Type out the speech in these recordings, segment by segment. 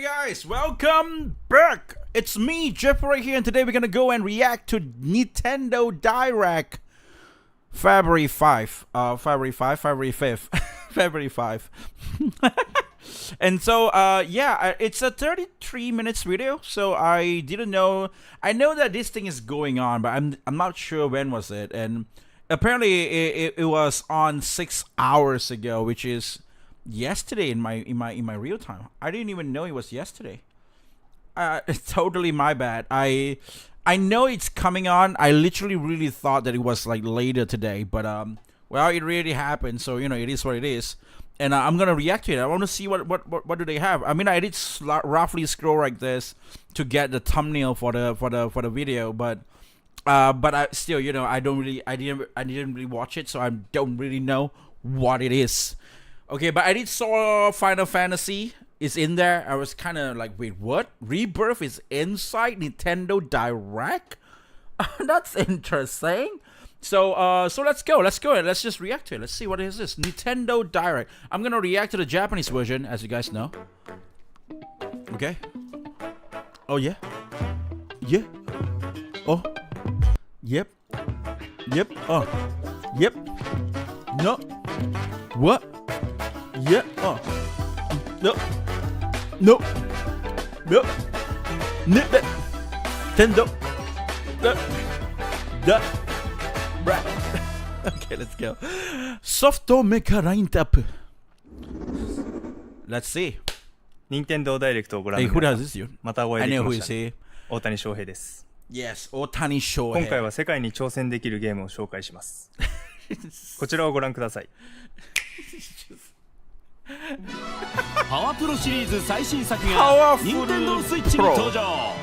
Hey guys, welcome back. It's me, Jeffu, right here, and today we're gonna go and react to Nintendo Direct February 5th, February 5th. And so, yeah, it's a 33 minutes video. So I didn't know. I know that this thing is going on, but I'm not sure when was it. And apparently, it was on 6 hours ago, which is yesterday in my real time. I didn't even know it was yesterday. It's totally my bad. I know it's coming on. I literally really thought that it was like later today, but well, it really happened. So it is what it is, and I'm gonna react to it. I want to see what do they have. I mean, I did roughly scroll like this to get the thumbnail for the video, but I still I didn't really watch it, so I don't really know what it is. Okay, but I did saw Final Fantasy is in there. I was kind of like, wait, what? Rebirth is inside Nintendo Direct? That's interesting. So let's go. Let's just react to it. Let's see what is this Nintendo Direct. I'm gonna react to the Japanese version, as you guys know. Okay. Oh yeah. Yeah. Oh. Yep. Yep. Oh. Yep. No. What? Yeah. Oh. No. No. No. Nintendo. Right. Okay, let's go. Soft Mecha Lineup. Let's see. 任天堂ダイレクトをご覧 Hey, の who 皆 does さん this, you? またお会 I いで know きま who し is た、ね、 he. 大谷翔平です。 Yes, Otani Shohei. 今回は世界に挑戦できるゲームを紹介しますこちらをご覧くださいパワプロシリーズ最新作が任天堂スイッチに登場。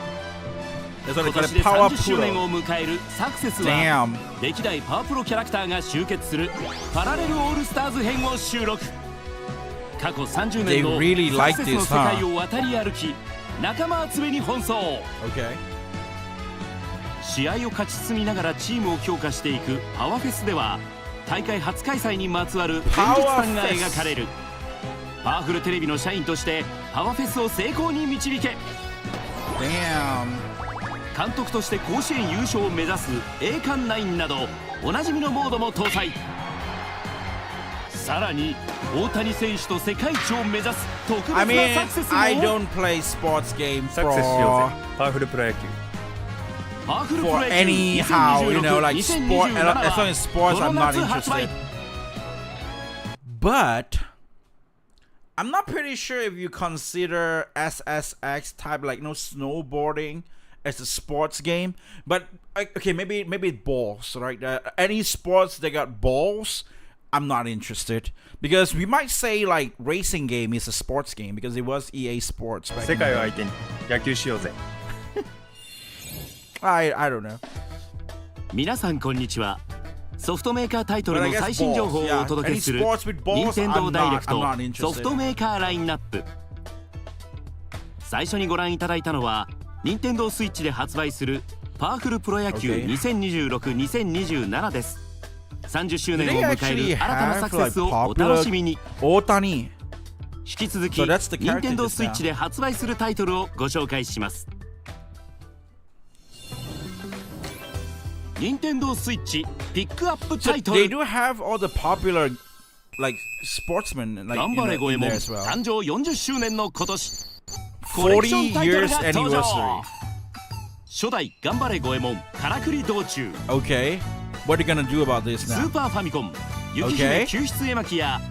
今年で30周年を迎えるサクセスは歴代パワプロキャラクターが集結するパラレルオールスターズ編を収録。過去30年のサクセスの世界を渡り歩き、仲間集めに奔走。試合を勝ち進みながらチームを強化していくパワフェスでは、大会初開催にまつわる前日談が描かれる。パワフルテレビの社員としてパワフェスを成功に導け。監督として甲子園優勝を目指す栄冠9などおなじみのモードも搭載。さらに大谷選手と世界一を目指す特別なサクセスも。I don't play sports game サクセスしようぜ。パワフルプロ野球。パワフルプロ for 野球 anyhow, like sport. As long as sports, I'm not この夏発売。 interested. But I'm not pretty sure if you consider SSX type, like snowboarding as a sports game. But okay, maybe balls, right? Any sports that got balls, I'm not interested, because we might say like racing game is a sports game because it was EA Sports. 世界を相手に野球しようぜ。I don't know. 皆さんこんにちは。ソフトメーカータイトルの最新情報をお届けする任天堂ダイレクトソフトメーカーラインナップ。最初にご覧いただいたのは任天堂スイッチで発売するパワフルプロ野球2026-2027です。30周年を迎える新たなサクセスをお楽しみに。大谷。引き続き任天堂スイッチで発売するタイトルをご紹介します。任天堂スイッチピックアップタイトル。 They do have all the popular like sportsmen like 頑張れゴエ in モン there as well. 誕生40周年の今年コレクションタイトルが登場。初代頑張れゴエモンからくり道中。 Okay, what are you gonna do about this ス now? ーパーファミコン雪姫救出絵巻や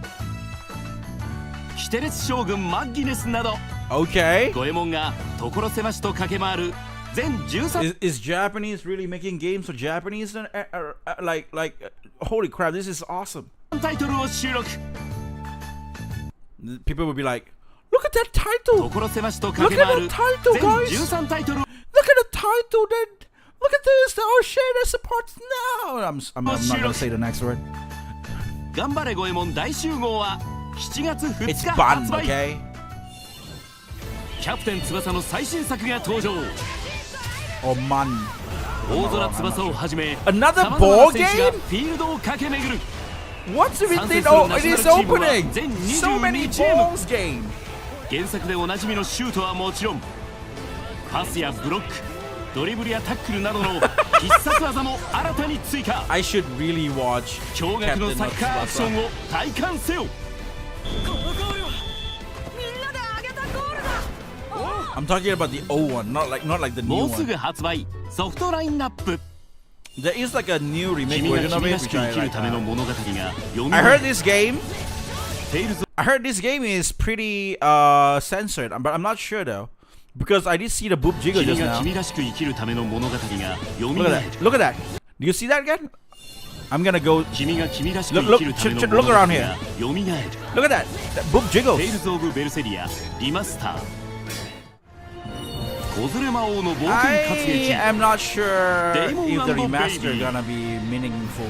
キテレツ将軍マッギネスなど Okay. ゴエモンが所狭しと駆け回る全13 Is Japanese really making games for Japanese? Like holy crap, this is awesome. タイトルを収録。 People would be like, look at that title. 所狭しと駆け回る Look at the title, 全 guys. 13タイトル。 Look at the title, then. Look at this. Oh shit, that supports now. I'm not gonna say the next word. 頑張れゴエモン大集合は7月2 It's 日 fun, 発売。 okay? キャプテン翼の最新作が登場。 Oh man. 大空翼をはじめ Another 様々 ball な選手が game? フィールドを駆け巡る。 What's everything? Oh, it is opening. So many balls game. 原作でおなじみのシュートはもちろん、パスやブロック、ドリブルやタックルなどの必殺技も新たに追加。 I should really watch 驚愕のサッカーアクションを体感せよ。このゴールはみんなで上げたゴールだ。 I'm talking about the old one, not like the も new うす one. ぐ発売、ソフトラインナップ。 There is like a new remake 君が version of 君 it らし which く I 生きる like ための now. 物語が読み I heard this game. テイルズ I heard this game is pretty censored, but I'm not sure though. Because I did see the boob jiggle 君 just が now. 君らしく生きるための物語が読み Look が at that. Look at that. Do you see that again? I'm gonna go. 君が君らしく Look, 生きるための look 物語 around が here. 蘇る。 Look at that. That boob テイ jiggles. ルズ・オブ・ベルセリアリマスター。子連れ魔王の冒険活 I 劇。 am not sure Demon if the Number remaster Baby. gonna be meaningful.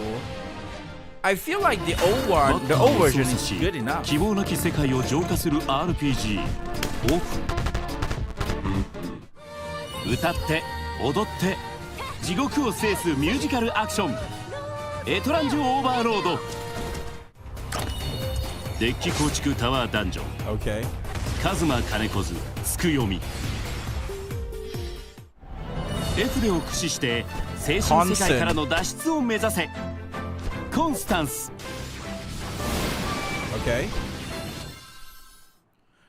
I feel like the old one, the old version is good enough. 希望なき世界を浄化する RPG オフ。歌って踊って地獄を制すミュージカルアクション、エトランジョオーバーロード。デッキ構築タワーダンジョン、 Okay. カズマ金子図つく読み。絵筆を駆使して精神世界からの脱出を目指せ。コンスタンス。 Okay.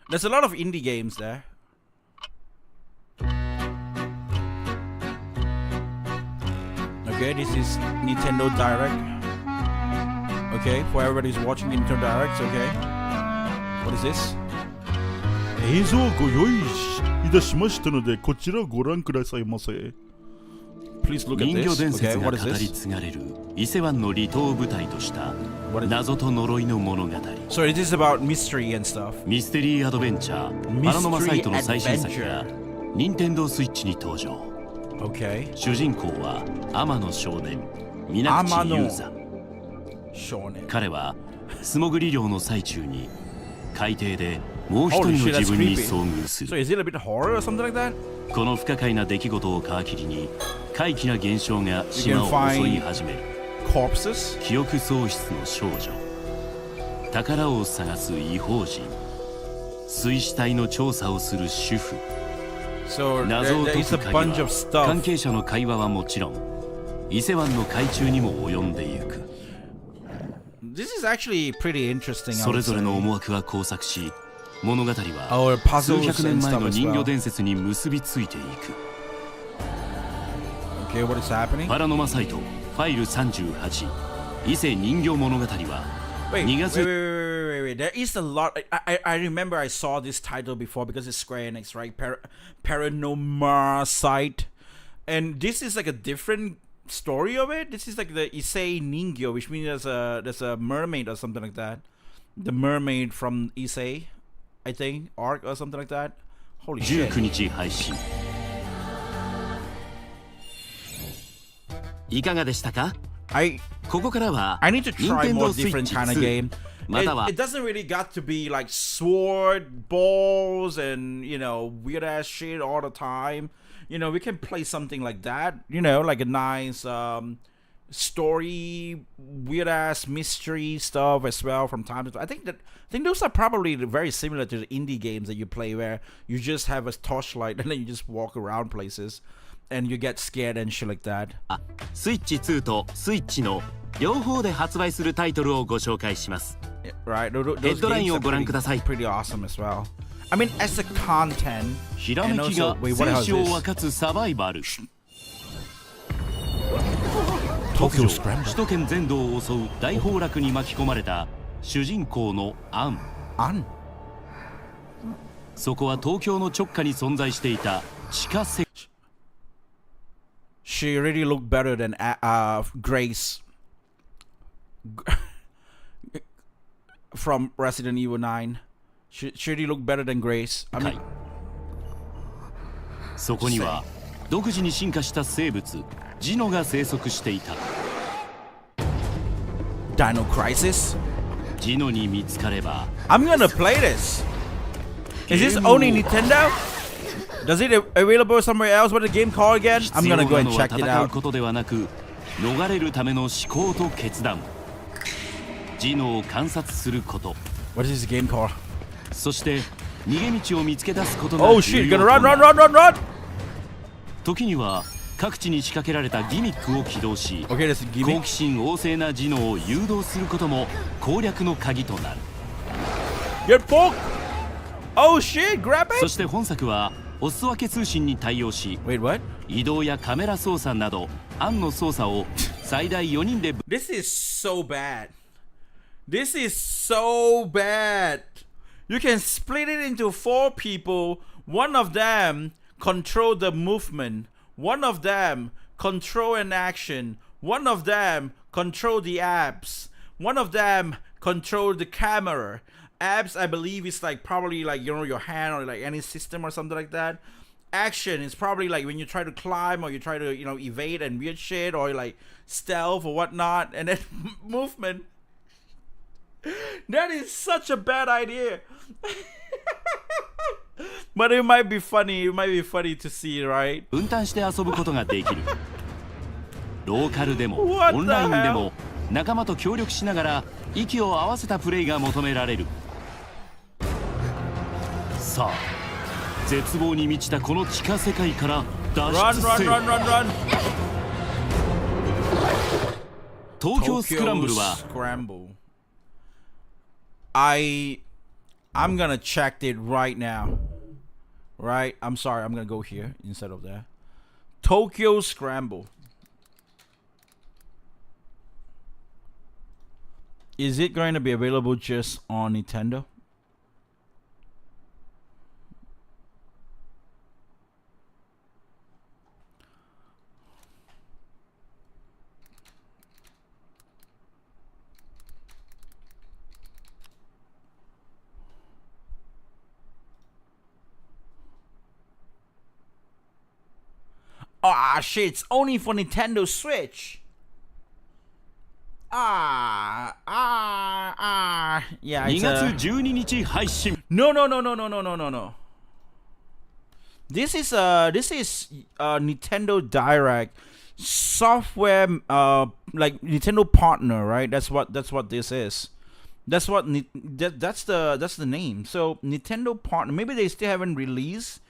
There's a lot of indie games there. Okay, this is Nintendo Direct. Okay, for everybody who's watching Nintendo Direct, okay. What is this? 映像をご用意いたしましたのでこちらをご覧くださいませ。 Please look at 人魚 this. 伝 Okay, 説が what 語 is り this? 継がれる伊勢湾の離島を舞台とした謎と呪いの物語。 So it is about mystery and stuff. ミステリーアドベンチャーパラノマサイトの最新作が任天堂スイッチに登場。 Okay. 主人公は天野少年水口優座。 Shonen. 彼は素潜り漁の最中に海底でもう一 Holy 人 shit, の that's 自分に creepy. 遭遇す So る。 is it a bit horror or something like that? この不可解な出来事を皮切りに怪奇な現象が You 島 can を襲い find 始める。 corpses? 記憶喪失の少女、宝を探す異邦人、水死体の調査をする主婦。 So 謎を there 解 is a く bunch 鍵 of は関 stuff. 係者の会話はもちろん伊勢湾の海中にも及んでゆく。 This is actually pretty interesting. I そ would れぞれの say. 思惑は交錯し、物語は Our 数 puzzles 百年 and 前 stuff の as 人魚 well. 伝説に結びついていく。 Okay, what is happening? パラノマサイトファイル38伊勢人魚物語は Wait, 2 wait, 月 wait. There is a lot. I remember I saw this title before because it's Square Enix, right? Paranormal Site, and this is like a different story of it. This is like the Issei Ningyo, which means there's a mermaid or something like that. The mermaid from Issei, I think, arc or something like that. Holy shit! 19日配信。いかがでしたか？ I ここからは need to try more 任天堂スイッ different チ kind of 2 game. または It doesn't really got to be like sword, balls, and weird ass shit all the time. We can play something like that. Like a nice story, weird ass mystery stuff as well from time to time. I think those are probably very similar to the indie games that you play where you just have a torchlight and then you just walk around places and you get scared and shit like that. スイッチ2とスイッチの両方で発売するタイトルをご紹介します。 Right, those ヘッドライン games を are ご覧ください。 pretty awesome as well. I mean, as a content, ひらめ and きが also, wait, what 生 else 死 is を this? 分かつサバイバル。 Tokyo 首 Scramble. 都圏全土を襲う大崩落に巻き込まれた主人公のアン。 An. そこは東京の直下に存在していた地下世界。 She really looked better than Grace from Resident Evil 9. She really looked better than Grace. I mean, そこには独自に進化した生物ジノが生息していた。 Dino Crisis. ジノに見つかれば I'm gonna play this. Is this only Nintendo? Does it available somewhere else? What the game called again? 必 I'm 要 gonna な go and のは check it 戦う out. ことではなく逃れるための思考と決断。ジノを観察すること、 What is this game called? そして逃げ道を見つけ出すことが Oh 重 shit, 要 gonna と run, な run, る run, run, run! 時には各地に仕掛けられたギミックを起動し Okay, that's a 好 gimmick. 奇心旺盛なジノを誘導することも攻略の鍵となる Get poked! Oh shit, grab そ it! して本作はお裾分け通信に対応し Wait, what? 移動やカメラ操作など案の操作を最大4人で This is so bad. This is so bad. You can split it into 4 people. One of them control the movement. One of them control an action. One of them control the apps. One of them control the camera. Apps, I believe, is like probably like, you know, your hand or like any system or something like that. Action is probably like when you try to climb or you try to, you know, evade and weird shit or like stealth or whatnot. And then movement. That is such a bad idea. But it might be funny. It might be funny to see, right? 分担して遊ぶことができるローカルでも What the オンラインでも仲間と協力しながら息を合わせたプレイが求められるさあ絶望に満ちたこの地下世界から脱 Run, 出 run, せよ run, run, run. 東京スクランブル Tokyo は Scramble. I'm gonna check it right now. Right? I'm sorry, I'm gonna go here instead of that. Tokyo Scramble. Is it going to be available just on Nintendo? Ah, shit, it's only for Nintendo Switch. Yeah, 2 it's 月12日配信 No. This is Nintendo Direct software, like Nintendo partner, right? That's what this is. That's the name. So Nintendo partner. Maybe they still haven't released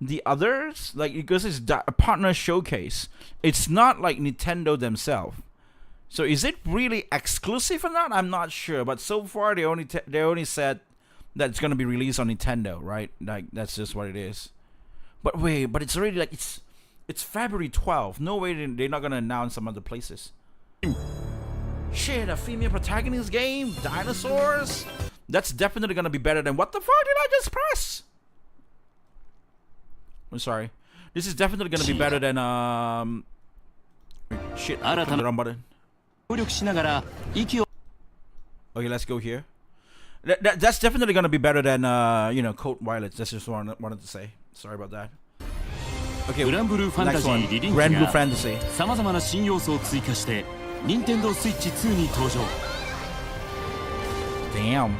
the others, like, because it's a partner showcase. It's not like Nintendo themselves. So is it really exclusive or not? I'm not sure. But so far they only said that it's gonna be released on Nintendo, right? Like, that's just what it is. But wait, but it's already like it's February 12th. No way they're not gonna announce some other places. Shit, a female protagonist game, dinosaurs. That's definitely gonna be better than what the fuck did I just press? I'm sorry. This is definitely gonna be better than shit. I clicked the wrong button. 協力しながら息を Okay, let's go here. That's definitely gonna be better than Code Violet. That's just what I wanted to say. Sorry about that. Okay, グランブルーファンタ next ジ one. ーリリンク Grand Blue が Fantasy. さまざまな新要素を追加して任天堂スイッチ2に登場 Damn.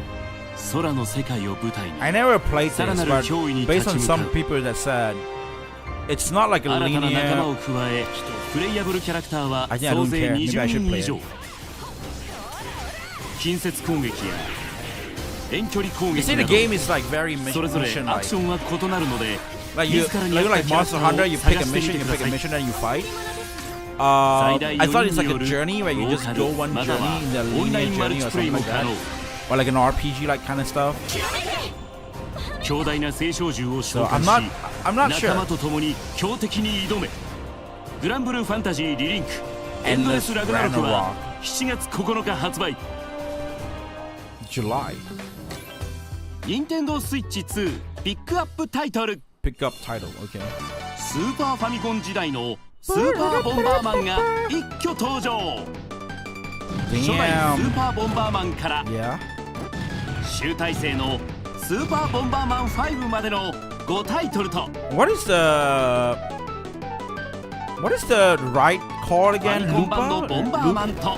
空の世界を舞台に I never played さら this, なる but 脅威に based 立ち on 向か some う people that said it's not like a 新たな仲間 linear. を加えプレイヤブルキャラクターは I think I 総 don't 勢 care. Maybe I 20 should 人 play 以 it. 上近接攻撃や遠距離攻 You 撃 see, な the ど game is like very それぞれ mission ア like. クションは異なるので Like you, 自らに like 合った like キャラク Monster タ Hunter, ー you を pick 探 a してみ mission, て you くだ pick さ a い mission, and you fight. 最大 I thought it's 4 like 人に a よる journey where you ロー just カル go one また journey は in the オンライ linear ンマル journey チ or プレイ something も like 可 that, 能 or like an RPG like kind of stuff. 強大な聖唱銃を So 召 I'm 喚 not し sure. 仲間と共に強敵に挑めグランブルーファンタジーリリンクエンドレスラグナロクは7月9日発売 July. 任天堂スイッチ2ピックアップタイトル Pick up title. Okay. スーパーファミコン時代のスーパーボンバーマンが一挙登場初代スー Damn. パーボンバーマンから Yeah. 集大成のスーパーボンバーマン5までの5タイトルと What is the right call ファ again? ミコン版のボンバーマンと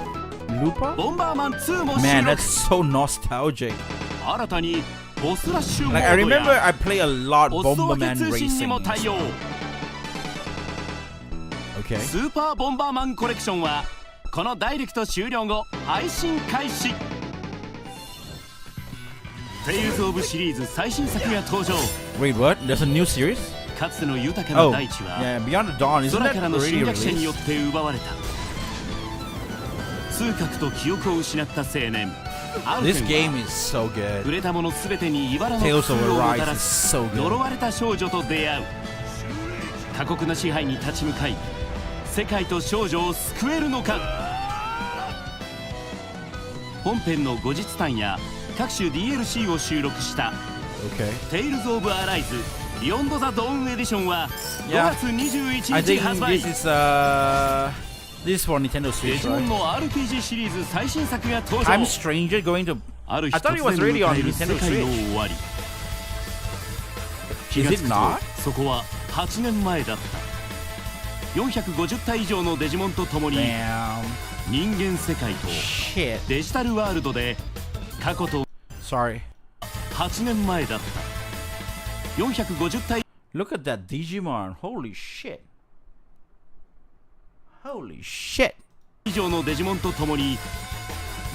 Lupa? ボンバーマン2も収 Man, 録 that's so nostalgic. 新たにボスラッシュモ Like I ード remember や I play a lot お裾分け Bomberman 通信に Racing. も対応 Okay. スーパーボンバーマンコレクションはこのダイレクト終了後配信開始テイルズ・オブシリーズ最新作が登場。 Wait, what? There's a new series? かつての豊かな Oh, 大地は yeah, Beyond the Dawn. Isn't 空 that からの already 侵略者によ released? って奪われた。痛覚と記憶を失った青年アル This フェン game は is so 触 good. れたもの全てに茨の Tales 苦 of 痛をもた Arise ら is す so good. 呪われた少女と出会う。過酷な支配に立ち向かい世界と少女を救えるのか。本編の後日談や各種 DLC を収録した Okay. Tales of Arise Beyond the Dawn Edition は5 Yeah. 月21 I 日 think 発売。 this is for Nintendo デ Switch, ジモン right? の RPG シリーズ最新作が登場。 I'm Stranger going to. ある日 I 突 thought it was 然 already 迎 on える Nintendo 世界の Switch. 終わり。 Is 気が it つくと not? そこは8年前だった。450体以上のデジモンとともに Damn. 人間世界と Shit. デジタルワールドで過去と Sorry. 8年前だった。450体 Look at that Digimon. Holy shit. Holy shit. 以上のデジモンとともに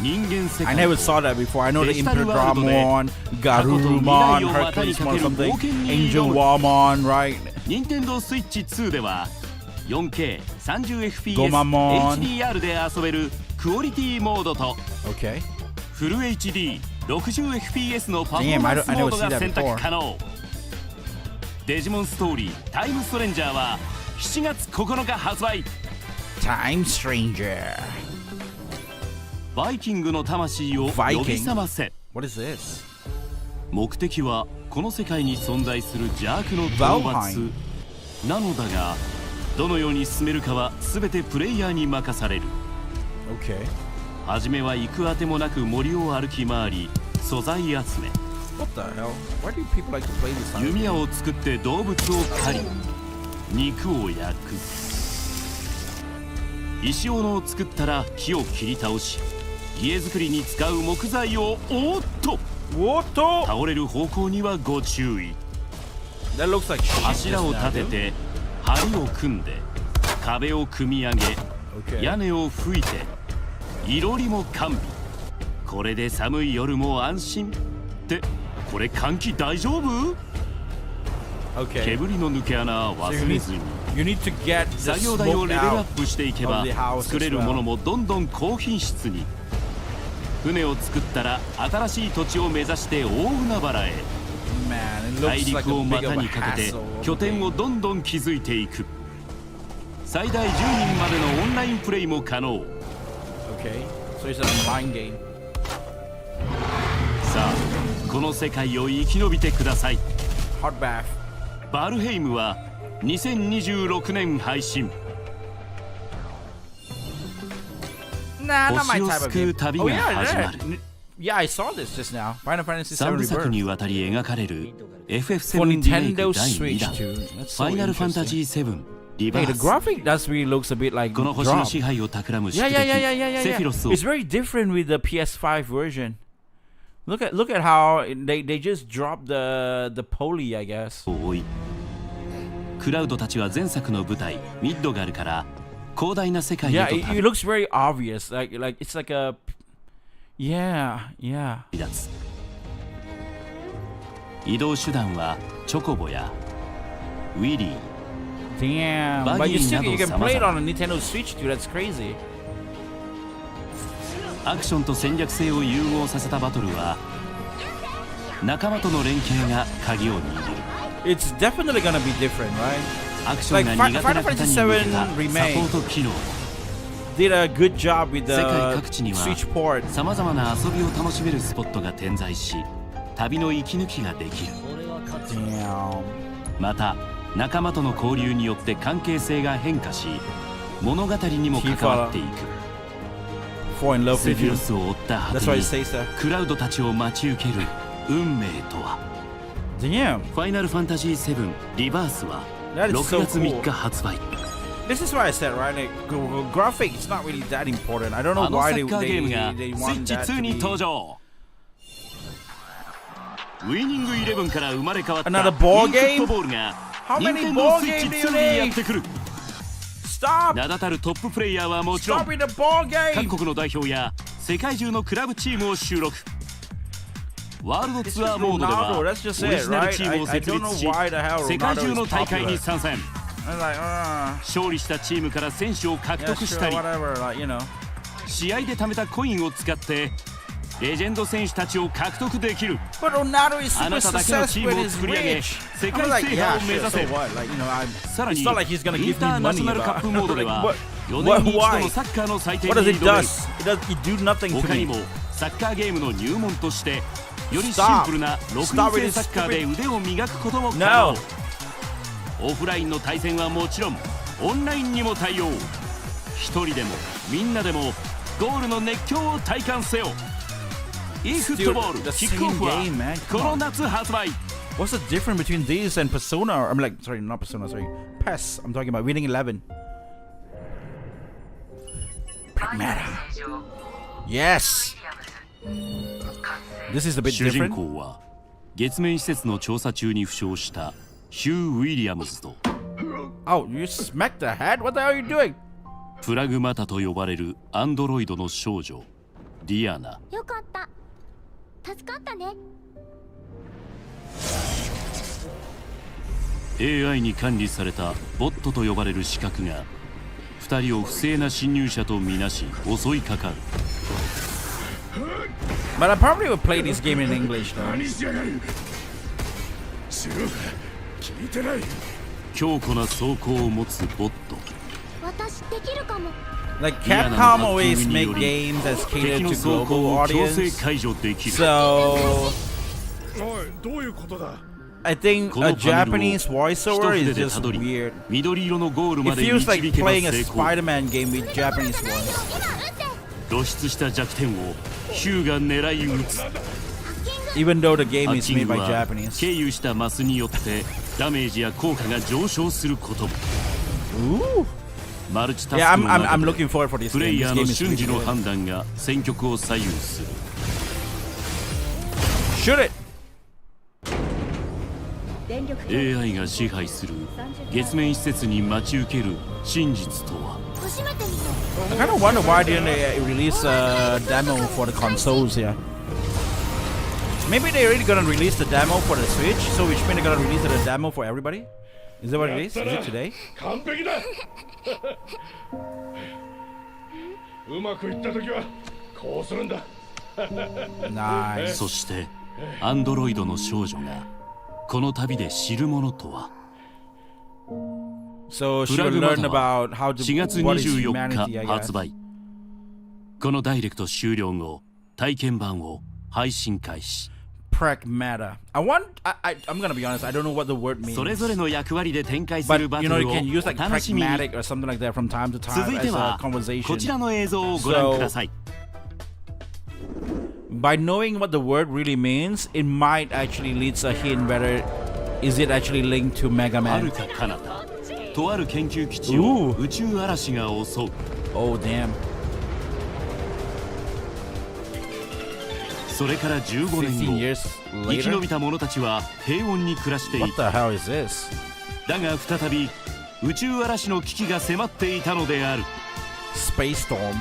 人間世 I 界 never と saw that before. I know the Digital World Imperdramon, Garurumon, Herculesmon, something, Angel Warmon, right? 任天堂スイッチ2では 4K30fps ゴマモン HDR で遊べるクオリティモードと Okay. フル HD60fps のパフォ Damn, ーマ I ン don't- ス I モー never ド see が that 選択 before. 可能。デジモンストーリータイムストレンジャーは7月9日発売。 Time Stranger. バイキングの魂を呼び覚ませ。 What is this? 目的はこの世界に存在する邪悪の討伐なのだが、どのように進めるかは全てプレイヤーに任される。 Okay. はじめは行くあてもなく森を歩き回り素材集め、 What the hell? Why do people like to play this kind of 弓矢 game? を作って動物を狩り肉を焼く。石斧を作ったら木を切り倒し家作りに使う木材をおっと What? 倒れる方向にはご注意。 That looks like shit. 柱を just now, 立て dude. て梁を組んで壁を組み上げ Okay. 屋根を吹いていろりも完備。これで寒い夜も安心ってこれ換気大丈夫？ Okay. 煙の抜け穴は忘れずに You need to get the 作業台を smoke レベルアッ out. プしていけば of the house 作れるものもどんどん高品質に。船を作ったら新しい土地を目指して大海原へ。 Man, it 大 looks like 陸を a big 股 of a にかけて hassle of a 拠点 game. をどんどん築いていく。最大10人までのオンラインプレイも可能。 Okay. So it's an online game. さあこの世界を生き延びてください。 Hot bath. バルヘイムは2026年配信。 Nah, not my 星を type of 救う game. 旅 Oh が yeah, 始ま yeah. る。 Yeah, I saw this just now. Final Fantasy 3 VII 部作 Rebirth. にわたり描かれる For FF7 リメイ Nintendo ク第2 Switch 弾 too. That's フ so ァイナルファンタジ interesting. ー7リバ Hey, the ース。 graphic does really looks a bit like この星の Drop. 支配を企む宿 Yeah, 敵 yeah, yeah, yeah, yeah, セ yeah, フィロス yeah. を It's very different with the PS5 version. Look at how they just dropped the poly, I guess. 追いクラウドたちは前作の舞台ミッドガルから広大な世界へ Yeah, と it 旅 looks very obvious. Like it's like a yeah. 立つ。移動手段はチョコボやウィリー。 Damn. But Buggy you still na you can do play it sama-sama. on a Nintendo Switch too. That's crazy. アクションと戦略性を融合させたバトルは仲間との連携が鍵を握る。 It's definitely gonna be different, right? アクションが Like 苦手な方に向けたサポ Remake ート機能。 Did a good job with 世界 the 各地には Switch port. さまざまな遊びを楽しめるスポットが点在し旅の息抜きができる。 Damn. また仲間との交流によって関係性が変化し物語にも関わっていく。 Fall in love セ with フィ you. ロスを追った果 That's て why に it says that. クラウドたちを待ち受ける運命とは。 Damn. ファイナルファンタジー7リバースは That is 6 so 月 cool. 3日発売。 This is why I said, right? Like, graphic, it's not really that important. I don't あ know の why サ they ッカーゲームが they スイッ want チ that 2 to に be 登場。ウィニング11から生まれ変わった Another ball インフット game? ボールが How 任 many 天堂 ball スイッチ games do you 2にやっ need? てくる。 Stop! 名だたるトッププレイヤーはもちろん Stop with the ball 各 game! 国の代表や世界中のクラブチームを収録。ワールドツアーモードではオリジナルチームを設立し、世界中の大会に参戦。勝利したチームから選手を獲得したり、試合で貯めたコインを使ってレジェンド選手たちを獲得できる。あなただけのチームを作り上げ、世界制覇を目指せ。さらにインターナショナルカップモードでは4年に一度のサッカーの祭典に挑める。他にもサッカーゲームの入門としてよりシンプルな6人制サッカーで腕を磨くことも可能。オフラインの対戦はもちろんオンラインにも対応。一人でもみんなでもゴールの熱狂を体感せよ。e フットボールキックオフはこの夏発売。 What's the difference between these and Persona? I'm like, sorry, not Persona, sorry. PES. I'm talking about Winning Eleven. Meta. Yes. This is a bit 主人 different. 公は月面施設の調査中に負傷したヒュー・ウィリアムズと Oh, you smacked the head? What the hell are you doing? プラグマタと呼ばれるアンドロイドの少女ディアナ。よかった。助かったね。 AI に管理されたボットと呼ばれる資格が2人を不正な侵入者とみなし襲いかかる。 But I probably would play this game in English though. 強固な装甲を持つボット。私できるかも。 Like ディアナ Capcom のハッキ always ングによ make り games that's 敵 catered の to 装甲 global を強制 audience. 解除できる。 So おい、どういうことだ。 I think こ a のパネルを Japanese 一 voiceover 筆 is で just たどり weird. 緑色のゴールま It で feels like 導けば playing a 成功。 Spider-Man game with Japanese voice. 露出した弱点をヒューが狙い撃つ。 Even though the ハ game ッ is キン made グ by は Japanese. 経由したマスによってダメージや効果が上昇することも。 Ooh. マルチタス Yeah, クの I'm 中 looking で forward for this プレ game. イヤ This ーの game is 瞬 really 時の good. 判断が戦局を左右する。 Shoot it. AI が支配する月面施設に待ち受ける真実とは。 初めて見た。 I kind of wonder why didn't they release a demo for the consoles here. Maybe they're really gonna release the demo for the Switch, so which means they're gonna release the demo for everybody? Is that what it is? Is it today? 完璧だ。うまくいったときはこうするんだ。 Nice. そしてアンドロイドの少女がこの旅で知るものとは。 So プ she ラ will グマ learn タは about how to 4月 what is 24 humanity, I 日 guess. 発売。このダイレクト終了後体験版を配信開始。 Pragmata. I'm gonna be honest, I don't know what the word means. それぞれの役割で展開す But るバ you ト know, ル you を can use お like 楽しみに。 pragmatic or something like that from time to time 続い as て a はこ conversation. ちらの映像をご覧ください。 By knowing what the word really means, it might actually lead a hint whether is it actually linked to Mega はる Man. か彼方とある研究基地を宇宙嵐が襲う。 Oh damn. それから15 15年後 years 生き延 later? びた者たちは平穏に暮らしてい What た。 the hell is this? だが再び宇宙嵐の危機が迫っていたのである。 Space Storm.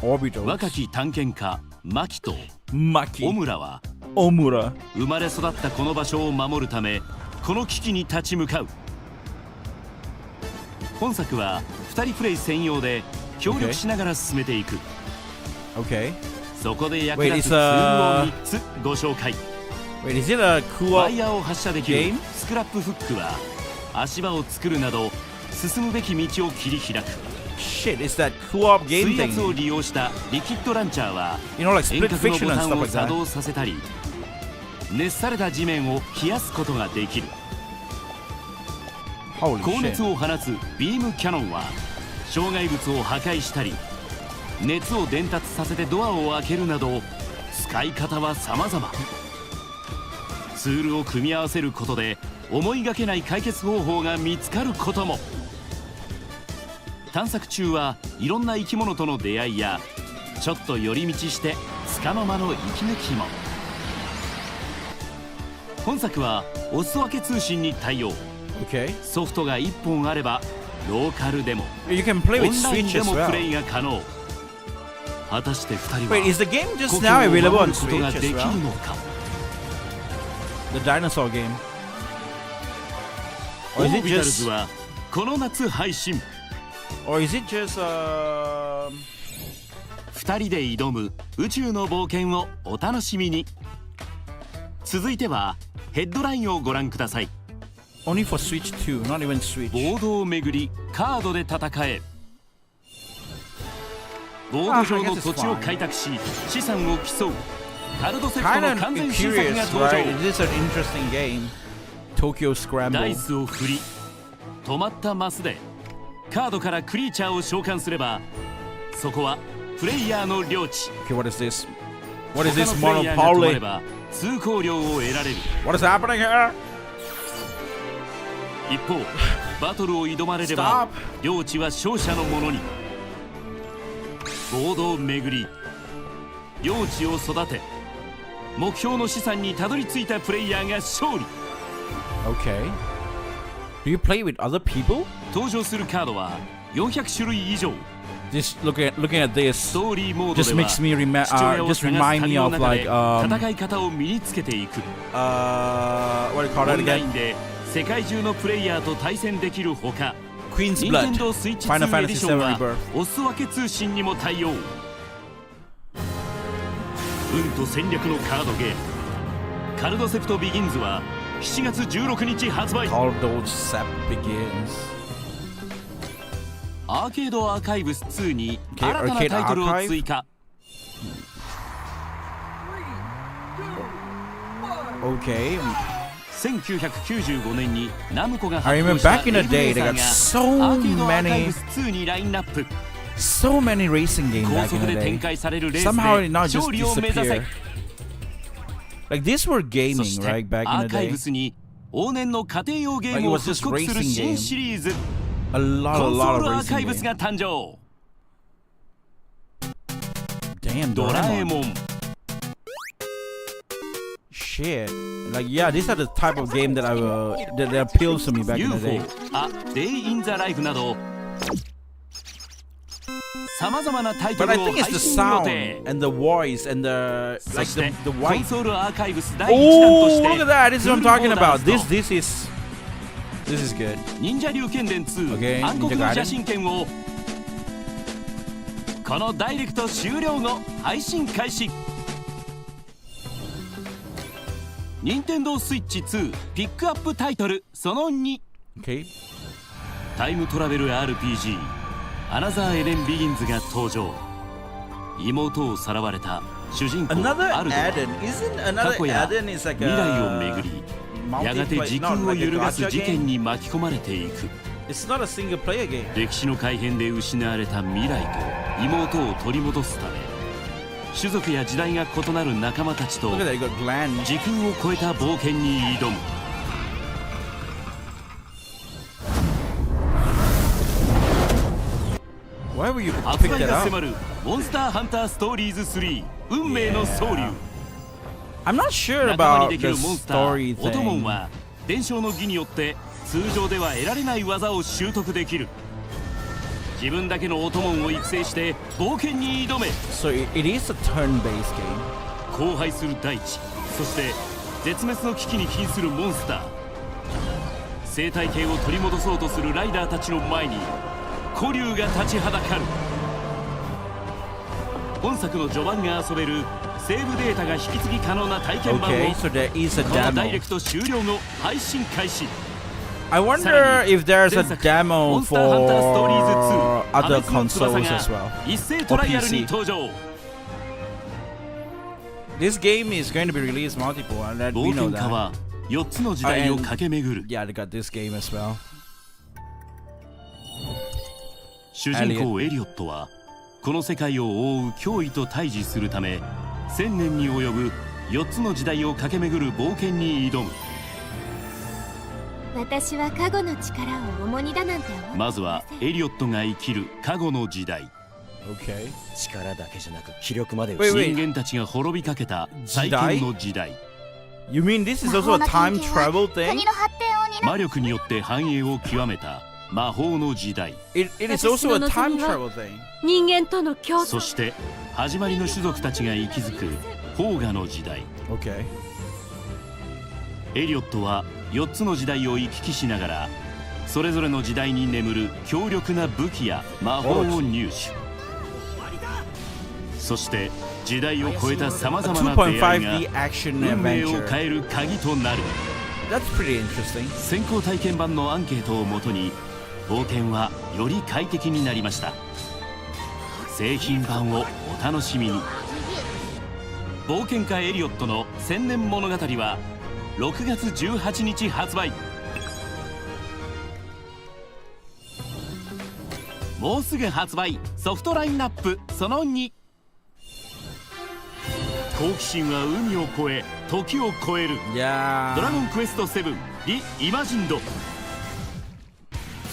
Orbital. 若き探検家マキとオ Maki. ムラは Omura. 生まれ育ったこの場所を守るためこの危機に立ち向かう。本作は2人プレイ専用で協力しながら進めていく。 Okay. そこで役 Wait, 立つ it's ツールを a- 3つご紹介。 Wait, is it a ワ cool イヤーを発射できる game? スクラップフックは足場を作るなど進むべき道を切り開く。 shit? It's that co-op game 水圧を thing. 利用したリキッドランチャーは You know, like 遠 split 隔のボ fiction タ and ン stuff を like 作 that. 動させたり熱された地面を冷やすことができる。 Holy 高熱 shit. を放つビームキャノンは障害物を破壊したり熱を伝達させてドアを開けるなど使い方は様々。ツールを組み合わせることで思いがけない解決方法が見つかることも。探索中はいろんな生き物との出会いやちょっと寄り道して束の間の息抜きも。本作はお裾分け通信に対応。 Okay. ソフトが1本あればローカルでも You can play オ with ンライン Switch で as もプレ well. イが可能。果たして2人は Wait, is the game just 故郷 now を available 守 on ることが Switch でき as る well? のか。 The dinosaur game. オ Or is ー it ビタルズ just はこの夏配信。 or is it just 2人で挑む宇宙の冒険をお楽しみに。続いてはヘッドラインをご覧ください。 only for Switch 2, not even Switch. ボードを巡りカードで戦え。ボード上の土地を開拓し資産を競うカルドセット Kind の of 完全新作 curious, が登場。 right? It is an interesting game. Tokyo ダイ Scramble. スを振り止まったマスでカードからクリーチャーを召喚すればそこはプレイヤーの領地。 Okay, what is this? What is 他 this のプレイヤーが止まれ monopoly? ば通行料を得られる。 What is happening here? 一方バトルを挑まれれば Stop. 領地は勝者のものに。ボードを巡り領地を育て目標の資産にたどり着いたプレイヤーが勝利。 Okay. Do you play with other people? 登場するカードは400種類以上。 Just looking at ス this トーリーモード just では makes me 父親を just 探す remind 旅 me の of 中 like で戦い方を身につけていく。 what do you call オ that ンライ again? ンで世界中のプレイヤーと対戦できるほか Queen's 任天 Blood. 堂スイッチ Final 2エディ Fantasy ション VII は Rebirth. お裾分け通信にも対応。運と戦略のカードゲームカルドセプトビギンズは7月16日発売。 Call those Sep begins. アーケードアーカイブス2に Okay, 新たなタイトルを追加。 Okay. 1995年にナムコが I 発 remember 表した back in the エイブレ day ー they サ got ー so がアーケードアーカイ many ブス2にラインナップ。 so many racing games 高 back 速 in で the 展 day. 開されるレースで Somehow it not just 勝利を目指せ。 disappear. Like these were そ gaming, して right? Back ア in ー the カイブ day. スに往年の家庭用ゲームを復刻する新シリーズ A lot, コ a ンソ lot ー of ルアーカ racing イブス games. が誕生。 Damn, ドラえ Doraemon. もん Shit. Like yeah, these are the type of game that that appeals to me back in the day. UFO あ Day in the Life などさまざまなタイト But ル I を think it's 配 the 信予 sound 定。 and the voice and the そ like して the コン white. ソールアーカイブス第1弾と Oh, して look at that! This is what I'm talking about. Full This is good. 忍者龍剣伝 Okay, 2暗黒 Ninja の Gaiden 邪神剣をこのダイレクト終了後配信開始。任天堂スイッチ2ピックアップタイトルその2 Okay. タイムトラベル RPG アナザーエレン・ビギンズが登場。妹をさらわれた主人公 Another アルドは add-in. Isn't 過 another 去や add-in is like 未来を a 巡りやがて時空を揺るがす事件に巻き込まれていく。 It's not a single player game. 歴史の改変で失われた未来と妹を取り戻すため種族や時代が異なる仲間たちと Look at that, you got Glenn. 時空を超えた冒険に挑む。Why would you 発 pick 売 that が up? 迫るモンスターハンターストーリーズ3運命の総流。 I'm not sure 仲間に about できる the モンスタ story ーオトモン thing. は伝承の儀によって通常では得られない技を習得できる。自分だけのオトモンを育成して冒険に挑め。 So it is a turn-based game. 荒廃する大地そして絶滅の危機に瀕するモンスター生態系を取り戻そうとするライダーたちの前に古竜が立ちはだかる。本作の序盤が遊べるセーブデータが引き継ぎ可能な体験版を Okay, so there is a このダイレ demo. クト終了後配信開始。 I wonder if there's a 前作 demo モンスターハンターストーリーズ for 2 other 破滅の翼 consoles as well. が一斉トライアルに登場。 This game is going to be released multiple, and that 冒 we know 険家 that. は4つの時代を駆け巡る。 Yeah, they got this game as well. 主人公エリオットはこの世界を覆う脅威と対峙するため1000年に及ぶ4つの時代を駆け巡る冒険に挑む。私は過去の力を重荷だなんて思っていまずはエリオットが生きる過去の時代。 Okay. 力だけじゃなく気力まで Wait, 失う wait. 人間たちが滅びかけた最近の時代。 You mean this is also a time travel thing? 国の発展を担う魔力によって繁栄を極めた魔法の時代。 It is also a time travel thing. 人間との競争。そして始まりの種族たちが息づく邦画の時代。 Okay. エリオットは4つの時代を行き来しながら、それぞれの時代に眠る強力な武器や魔法を入手。そして時代を超えたさまざまな出会いが運命を変える鍵となる。 That's pretty interesting. 先行体験版のアンケートをもとに冒険はより快適になりました。製品版をお楽しみに。冒険家エリオットの千年物語は6月18日発売。もうすぐ発売。ソフトラインナップその2。好奇心は海を越え時を超える。 Yeah. ドラゴンクエスト7リ・イマジンド。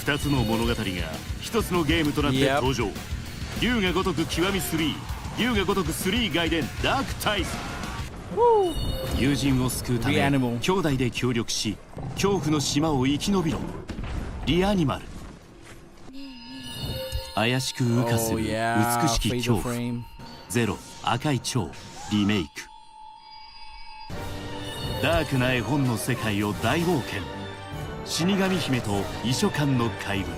2つの物語が1つのゲームとなって登場。竜が如く極み3、竜が如く3外伝ダークタイズ。友人を救うため兄弟で協力し恐怖の島を生き延びろ。リアニマル。怪しく羽化する美しき恐怖。ゼロ赤い蝶リメイク。ダークな絵本の世界を大冒険。死神姫と遺書館の怪物。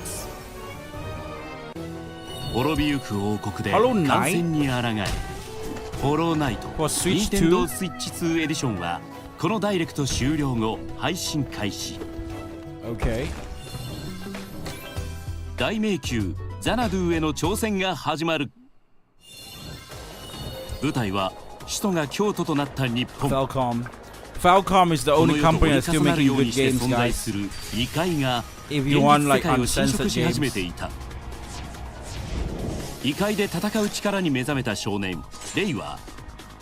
滅びゆく王国で感染に抗え。ホローナイト任天堂スイッチ2エディションはこのダイレクト終了後配信開始。 Okay. 大迷宮ザナドゥへの挑戦が始まる。舞台は首都が京都となった日本。 Falcom is the この only 世と company 折り that's still 重なる making よう good にして games, 存在 guys. する異界が If 現 you 実 want 世 like 界を侵食 uncensored し始め games. ていた。異界で戦う力に目覚めた少年レイは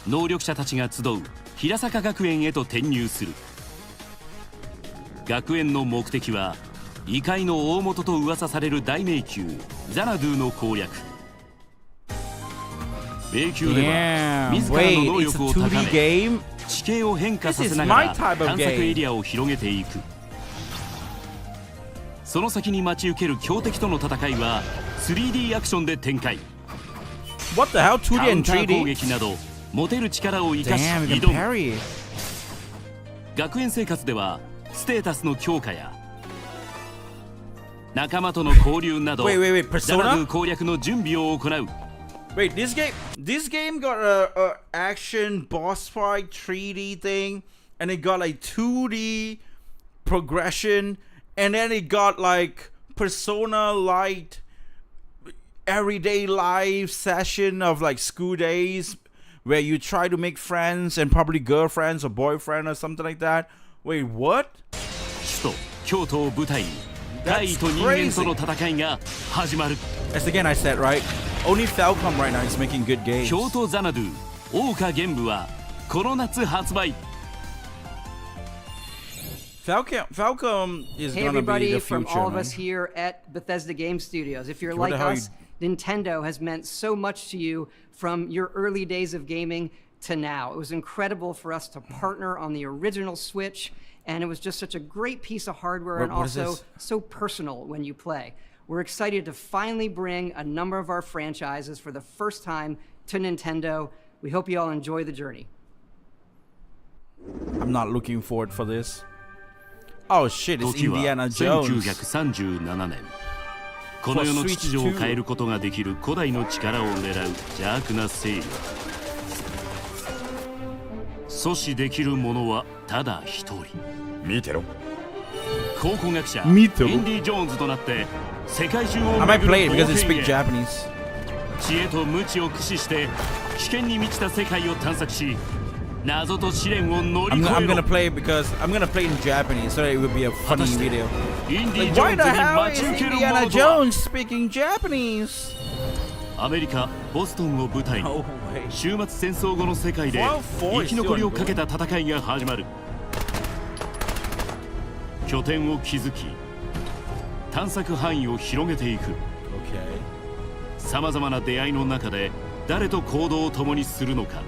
能力者たちが集う平坂学園へと転入する。学園の目的は異界の大元と噂される大迷宮ザナドゥの攻略。迷宮では Damn. 自らの Wait, 能 it's a 力を高 2D め game? 地形を変化させな This is が my ら type of 探索 game. エリアを広げていく。その先に待ち受ける強敵との戦いは 3D アクションで展開。 What the hell? カ 2D ウン and ター攻 3D? 撃など持てる力を生かし Damn, you 挑 can む。 parry. 学園生活ではステータスの強化や仲間との交流など Wait, ザナド Persona? ゥ攻略の準備を行う。 Wait, this game got a action boss fight 3D thing, and it got like 2D progression, and then it got like Persona light everyday life session of like school days where you try to make friends and probably girlfriends or boyfriend or something like that. Wait, what? 首都京都を舞台に怪異と人間との戦いが始まる。 As again I said, right? Only Falcom right now is making good games. 京都ザナドゥ桜花玄武はこの夏発売。 Falcom is Hey gonna be everybody the from future, all of man. us here at Bethesda Game Studios. If you're What like the hell us, Nintendo has meant so much to you from your early days of gaming to now. It was incredible for us to partner on the original Switch, and it was just such a great piece of hardware and What is also this? so personal when you play. We're excited to finally bring a number of our franchises for the first time to Nintendo. We hope you all enjoy the journey. I'm not looking forward for this. Oh shit, it's 時は Indiana Jones. 1937年。この世の秩序を変えることができる古代の力を狙う邪悪な勢力。阻止できる者はただ一人。見てろ。考古学者イ見てろンディ・ジョーンズとなって世界中を I might 巡 play る it 冒 because it 険 speaks へ。 Japanese. 知恵と無知を駆使して危険に満ちた世界を探索し謎と試練を乗り I'm 越え gonna ろ。 play it because I'm gonna play it in Japanese so that it would be a 果 funny たして video. インディ・ Like, ジョー why ンズ the に hell 待ち is 受けるも Indiana のとは。 Jones speaking Japanese? アメリカ・ボストンを舞台に No way. 終末戦争後の世界で Fallout 4生き残りをかけた戦いが始まる。拠点を築き探索範囲を広げていく。 Okay. さまざまな出会いの中で誰と行動を共にするのか。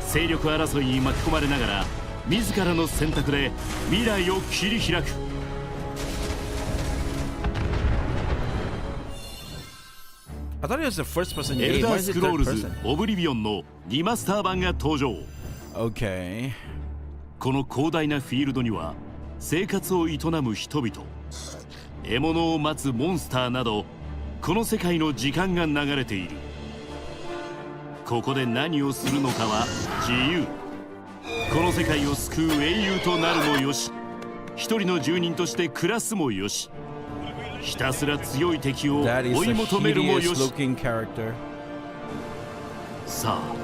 勢力争いに巻き込まれながら自らの選択で未来を切り開く。I thought it was the first person エル game. ダ Why ー is ス it クロー third ルズ person? オブリビオンのリマスター版が登場。 Okay. この広大なフィールドには生活を営む人々、獲物を待つモンスターなど、この世界の時間が流れている。ここで何をするのかは自由。この世界を救う英雄となるもよし、一人の住人として暮らすもよし、ひたすら強い敵を That is 追い a 求めるもよ hideous し。 looking character. さあ、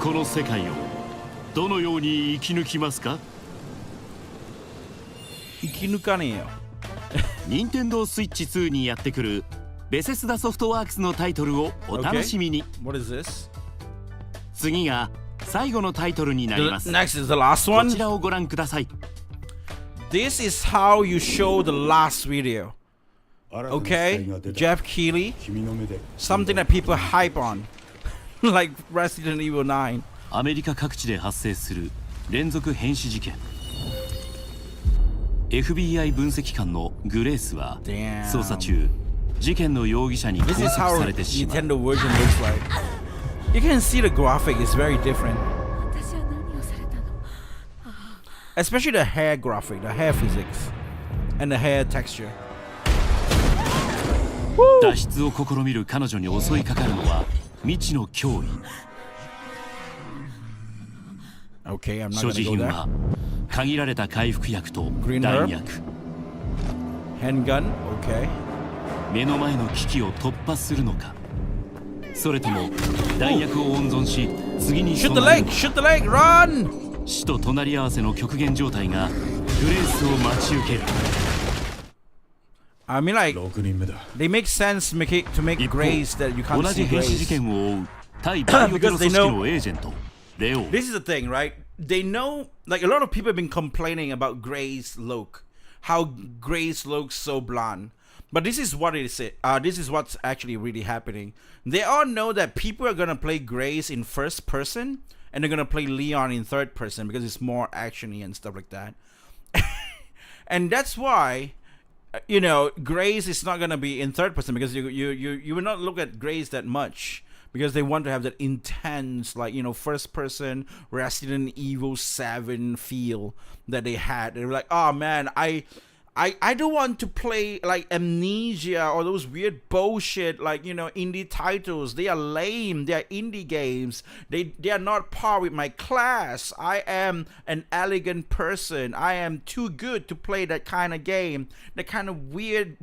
この世界をどのように生き抜きますか？生き抜かねえよ。任天堂スイッチ2にやってくるベセスダソフトワークスのタイトルをお楽しみに。 What is this? 次が最後のタイトルになります。 Next is the last こ one. ちらをご覧ください。 This is how you show the last video. Okay? Jeff Keighley. Something that people hype on. Like Resident Evil 9. アメリカ各地で発生する連続変死事件。FBI 分析官のグレースは Damn. 捜査中、事件の容疑者に拘 This is 束 how されてしまう。 Nintendo version looks like. You can see the graphic is very different. 私は何をされたの？ Especially the hair graphic, the hair physics, and the hair texture. 脱出を試みる彼女に襲いかかるのは未知の脅威。 Okay, I'm not 所持 gonna go 品 there. は限られた回復薬と Green 弾 herb 薬。 Handgun, okay. 目の前の危機を突破するのか、それとも弾薬を温存し次に Shoot the 備える leg! Shoot the leg! Run! 死と隣り合わせの極限状態がグレースを待ち受ける。 I mean, like, they make sense to make 一方、 Grace that you can't 同じ see 変死事 Grace. 件を追う対バイオテロ組織のエージェントレオ。 This is the thing, right? They know, like, a lot of people have been complaining about Grace's look, how Grace looks so blonde. But this is what it is. This is what's actually really happening. They all know that people are gonna play Grace in first person, and they're gonna play Leon in third person because it's more actiony and stuff like that. And that's why, you know, Grace is not gonna be in third person because you will not look at Grace that much. Because they want to have that intense, like, you know, first person Resident Evil 7 feel that they had. They were like, oh man, I don't want to play like Amnesia or those weird bullshit, like, you know, indie titles. They are lame. They are indie games. They are not par with my class. I am an elegant person. I am too good to play that kind of game. That kind of weird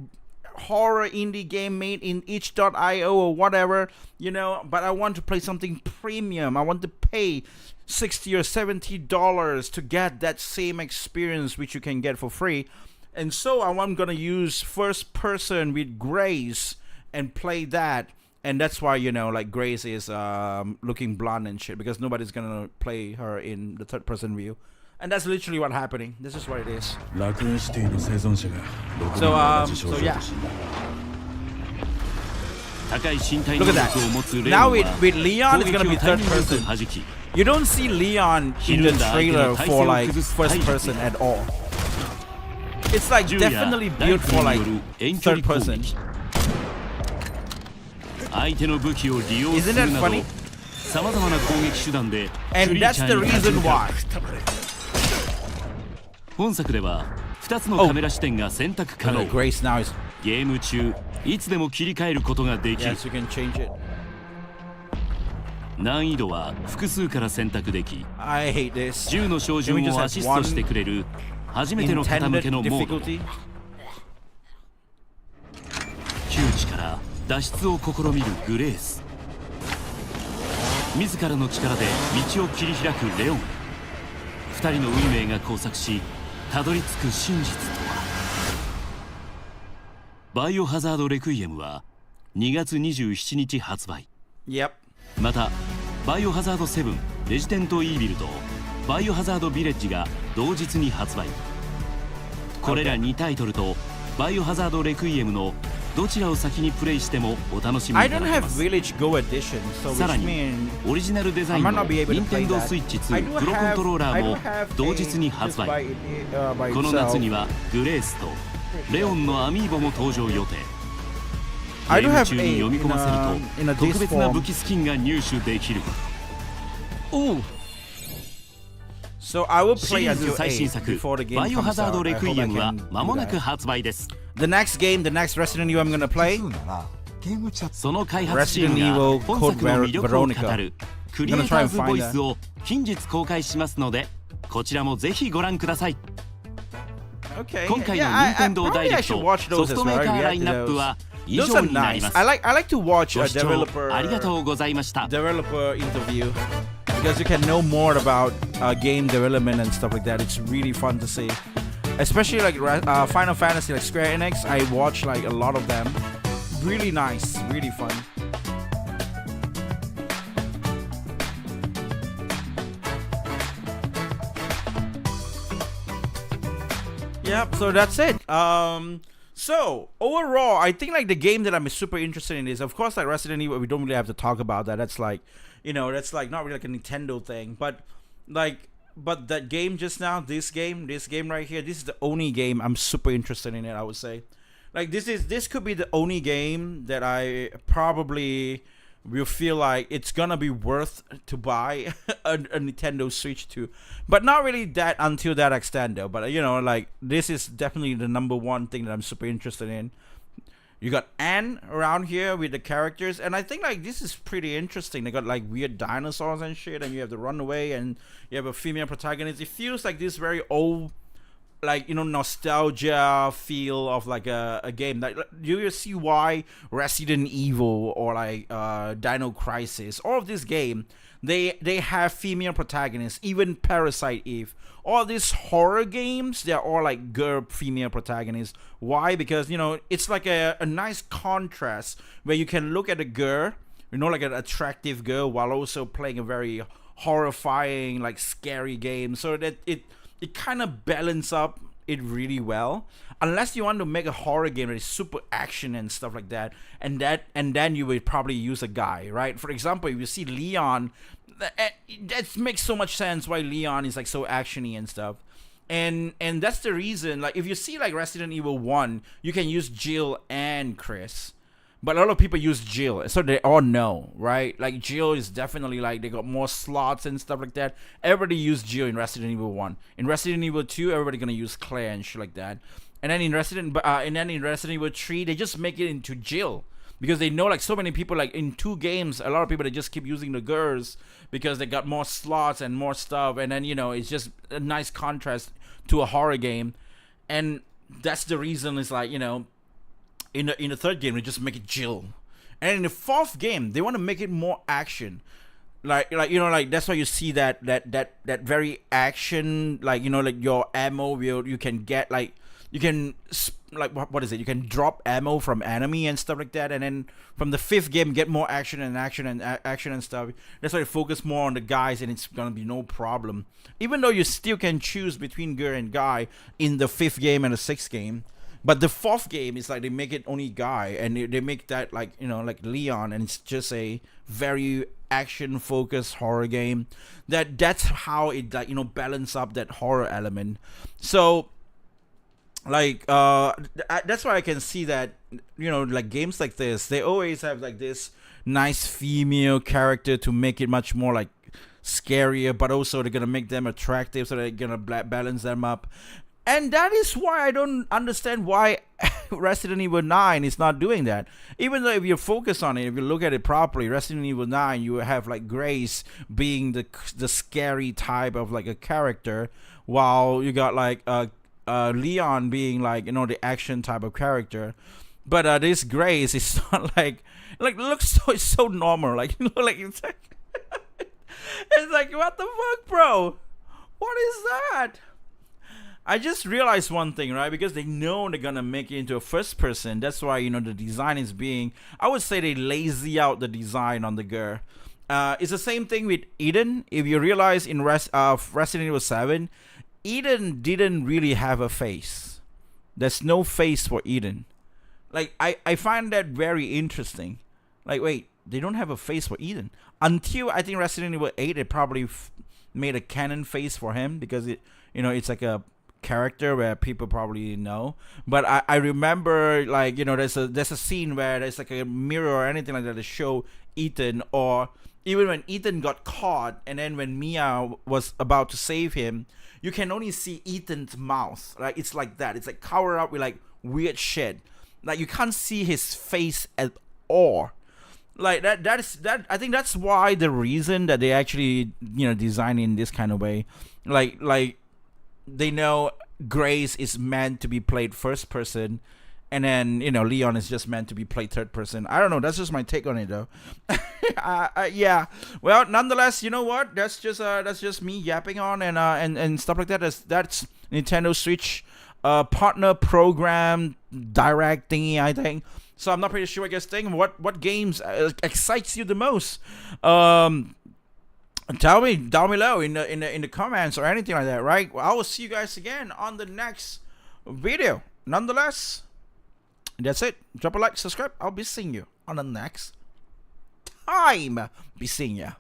horror indie game made in itch.io or whatever, you know, but I want to play something premium. I want to pay $60 or $70 to get that same experience which you can get for free. And so I'm gonna use first person with Grace and play that. And that's why, you know, like, Grace is looking blonde and shit, because nobody's gonna play her in the third person view. And that's literally what's happening. This is what it is. So yeah. 高い身体能 Look at 力を持つ that. レオ Now ン with は Leon, 攻 it's 撃 gonna を be タイ third ミングよく person. 弾き、 You don't see Leon in the trailer for like first person at all. It's like 銃や definitely ライ built フル for に like よる遠距 third 離攻 person. 撃。相手の武器を利用す Isn't る that など funny? さまざまな攻撃手段でク And リー that's チャ the ーに立ち reason 向か why. う。本作では2つのカメラ視点が選択可能。 Grace now is ゲーム中いつでも切り替えることができる。 yes, you can change it. 難易度は複数から選択でき、 I hate this. 銃の照準をアシストしてくれる初めての方向 Intended けのモード。 difficulty. 窮地から脱出を試みるグレース。自らの力で道を切り開くレオン。二人の運命が交錯したどり着く真実とは。バイオハザードレクイエムは2月27日発売。 Yep. またバイオハザード7レジデントイービルとバイオハザードビレッジが同日に発売。これら2タイトルとバイオハザードレクイエムのどちらを先にプレイしてもお楽しみ I いた don't だけ have ます。 Village Go Edition, so さら which に means オリジナルデザイ I ン might の not be able to 任 play 天堂 that. スイッチ I 2 do プロコントロー have ラ I ー do も have 同日に a 発 just 売。 by この夏 itself. にはグレースとレオンのアミーボも登場予定。I do ゲーム have 中に A 読み込ませ in る a と特 disc 別な form. 武器スキンが入手できる。 So I will シ play リーズ until 最新 8作 before the game バイオハ comes ザー out. ド I レク hope イエ I ムは can 間 do もなく that. 発売です。 The next game, the next Resident Evil I'm gonna play. その開発チーム Resident が Evil 本作の魅力を語 Code るクリエイターズボイスを近日公開しますので、こちらもぜひご覧ください。 Okay. 今回の Yeah, I 任天堂ダイ probably レ I ク should ト watch ソ those フ as トメ well. ーカー I ライン react ナ to ップ those. は以 Those 上 are になりま nice. す。 I like to watch ご a 視聴 developer ありがとうございました。 developer interview because you can know more about game development and stuff like that. It's really fun to see, especially like Final Fantasy, like Square Enix. I watch like a lot of them. Really nice, really fun. Yep, so that's it. So overall, I think like the game that I'm super interested in is, of course, like Resident Evil. We don't really have to talk about that. That's like, that's like not really like a Nintendo thing, but that game just now, this game right here, this is the only game I'm super interested in it. I would say, like this could be the only game that I probably will feel like it's gonna be worth to buy a Nintendo Switch to, but not really that until that extent though. But like this is definitely the number one thing that I'm super interested in. You got Anne around here with the characters, and I think like this is pretty interesting. They got like weird dinosaurs and shit, and you have to run away, and you have a female protagonist. It feels like this very old, like nostalgia feel of like a game. Like you see why Resident Evil or like Dino Crisis, all of this game, they have female protagonists. Even Parasite Eve, all these horror games, they're all like girl female protagonists. Why? Because it's like a nice contrast where you can look at a girl, like an attractive girl, while also playing a very horrifying, like scary game, so that it kind of balance up it really well. Unless you want to make a horror game that is super action and stuff like that, and then you would probably use a guy, right? For example, if you see Leon, that makes so much sense why Leon is like so actiony and stuff. And that's the reason, like if you see like Resident Evil 1, you can use Jill and Chris. But a lot of people use Jill, so they all know, right? Like Jill is definitely like they got more slots and stuff like that. Everybody used Jill in Resident Evil 1. In Resident Evil 2, everybody gonna use Claire and shit like that. And then in Resident Evil 3, they just make it into Jill because they know like so many people, like in 2 games, a lot of people they just keep using the girls because they got more slots and more stuff. And then it's just a nice contrast to a horror game, and that's the reason. It's like in the third game they just make it Jill, and in the fourth game they want to make it more action, like that's why you see that very action, like like your ammo you can get like you can like what is it, you can drop ammo from enemy and stuff like that, and then from the fifth game get more action and stuff. That's why you focus more on the guys, and it's gonna be no problem, even though you still can choose between girl and guy in the fifth game and the sixth game. But the fourth game is like they make it only guy, and they make that like like Leon, and it's just a very action focused horror game. That's how it like balance up that horror element. So like that's why I can see that like games like this, they always have like this nice female character to make it much more like scarier, but also they're gonna make them attractive, so they're gonna balance them up. And that is why I don't understand why Resident Evil 9 is not doing that. Even though if you focus on it, if you look at it properly, Resident Evil 9, you have like Grace being the scary type of like a character, while you got like Leon being like the action type of character. But this Grace is not like looks so normal, like like it's like it's like what the fuck, bro? What is that? I just realized one thing, right? Because they know they're gonna make it into a first person. That's why the design is being, I would say they lazy out the design on the girl. It's the same thing with Eden. If you realize in Resident Evil 7, Eden didn't really have a face. There's no face for Eden. Like I find that very interesting. Like wait, they don't have a face for Eden until I think Resident Evil 8. They probably made a canon face for him because it's like a character where people probably know, but I remember, like, you know, there's a scene where there's like a mirror or anything like that to show Ethan, or even when Ethan got caught, and then when Mia was about to save him, you can only see Ethan's mouth. Like, it's like that. It's like covered up with like weird shit. Like, you can't see his face at all. Like that I think that's why the reason that they actually, you know, design in this kind of way. Like they know Grace is meant to be played first person, and then, you know, Leon is just meant to be played third person. I don't know. That's just my take on it, though. Yeah. Well, nonetheless, you know what? That's just me yapping on and stuff like that. That's Nintendo Switch partner program direct thingy, I think. So I'm not pretty sure. I guess thing. What games excites you the most? Tell me down below in the comments or anything like that. Right? Well, I will see you guys again on the next video. Nonetheless, that's it. Drop a like, subscribe. I'll be seeing you on the next time. Be seeing ya.